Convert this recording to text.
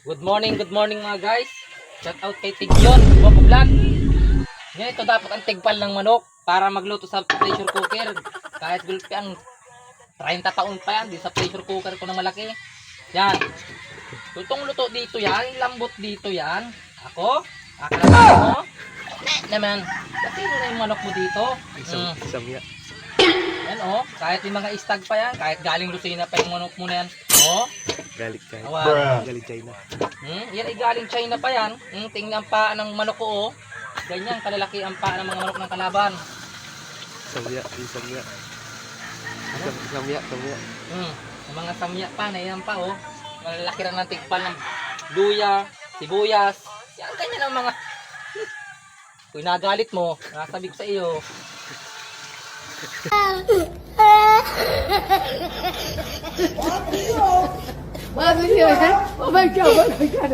Good morning mga guys. Shout out kay Tigyon, Bobo Vlog. Yan, ito dapat ang tigpal ng manok para magluto sa pressure cooker. Kahit gulpi ang 30 taon pa yan, di sa pressure cooker ko na malaki. Yan. Lutong luto dito yan, lambot dito yan. Ako? Akala mo? Naman. Kasi na yung manok mo dito. Isang ya. Yan oh, kahit may mga istag pa yan, kahit galing Lucena pa yung manok mo na yan. Oh. Galing China. Galing China. Yan ay galing China pa yan. Tingnan pa ng manok ko oh. Ganyan kalalaki ang paa ng mga manok ng kalaban. Isang ya. Isang ya. Isang ya. Yung mga samya pa na yan pa oh. Malalaki rin ng tigpan ng luya, sibuyas. Yan ganyan ang mga kung nagalit mo, nasabi ko sa iyo. Oh my God! Oh my God!